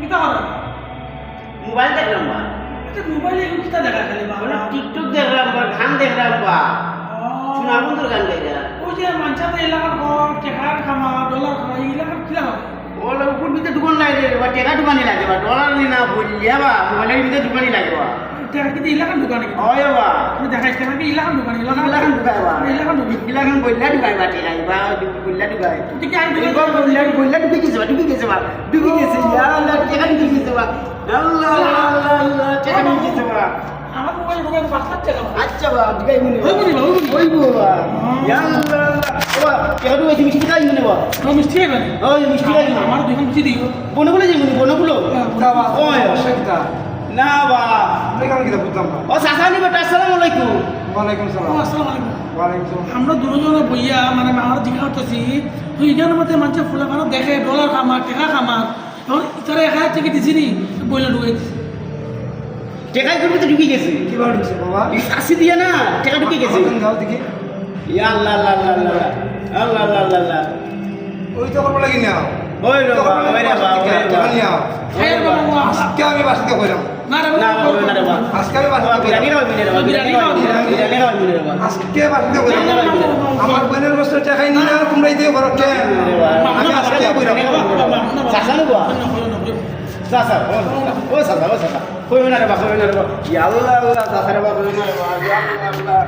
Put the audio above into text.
কিতা করা মোবাইল দেখলাম বা আচ্ছা মোবাইলে এগুলো কিতা দেখা খালি বা মানে টিকটক দেখলাম বা গান দেখলাম বা শোনা বন্ধুর গান গাইরা ওই যে মানসাতে এলাকার ঘর টেকার খামা ডলার খামা এই এলাকার কিলা হবে ওলা উপর ভিতরে ঢুকন লাগে বা টেকা ঢুকানি লাগে বা ডলার নি না বললিয়া বা মোবাইলের ভিতরে ঢুকানি লাগে বা টেকা কিন্তু এলাকার দোকানে হয় বা আমি দেখাইছি টেকা কি এলাকার দোকানে ইলাখান ঢুকাই বা এলাকার দোকানে ইলাখান বললা ঢুকাই বা টেকাই বা বললা ঢুকাই ঠিক আছে এই গো বললা ঢুকে গেছে বা ঢুকে গেছে ইয়া আল্লাহ টেকা ঢুকে গেছে বা আল্লাহ আল্লাহ আল্লাহ আল্লাহ টেকা ঢুকে গেছে বা আমার মোবাইল ঢোকাই বাচ্চার টেকা আচ্ছা বা ঢুকাই মনে ওই বলি বা ওই বাবা ইয়া আল্লাহ আল্লাহ বা টেকা ঢুকে মিষ্টি খাই মনে বা ও মিষ্টি খাবে ওই মিষ্টি খাই আমার দুইখান মিষ্টি দিও বনগুলো যে বনগুলো ওই সেটা না বা আমি কেমন কিতা বুঝলাম না ও সাসানি বেটা আসসালামু আলাইকুম ওয়ালাইকুম ও সালাম আসসালামু আলাইকুম ওয়ালাইকুম সালাম আমরা দুজনে বইয়া মানে আমার জিজ্ঞাসা করতেছি তো এখানের মধ্যে মানুষের ফুলা ফানো দেখে ডলার খামার টেকা খামার তখন ইতারা 1000 টাকা দিছি নি বইলা ঢুকাই দিছি টেকাই করবে তো ঢুকে গেছে কিবার ঢুকছে বাবা এই ফাঁসি দিয়ে না টেকা ঢুকে গেছে গাও দেখি ইয়া আল্লাহ আল্লাহ আল্লাহ আল্লাহ আল্লাহ আল্লাহ আল্লাহ আল্লাহ ওই তো করবো লাগি না ওই রে বাবা ওই রে বাবা ওই রে বাবা খায়ের বাবা আজকে আমি বাসাতে কইলাম না রে না বাবা না রে বাবা আজকে আমি বাসাতে বিরিয়ানি কইলাম খাওয়াবি রে বাবা বিরিয়ানি খাওয়াবি রে বাবা আজকে বাসাতে কইলাম আমার বোনের বস্তু টাকাই নিয়ে তোমরা ইতে করো কে আমি আজকে কইলাম সাসানো বা সাসা ও সাসা কইবে না রে বাবা কইবে না রে বাবা ইয়া আল্লাহ আল্লাহ সাসা রে বাবা কইবে না রে বাবা ইয়া আল্লাহ আল্লাহ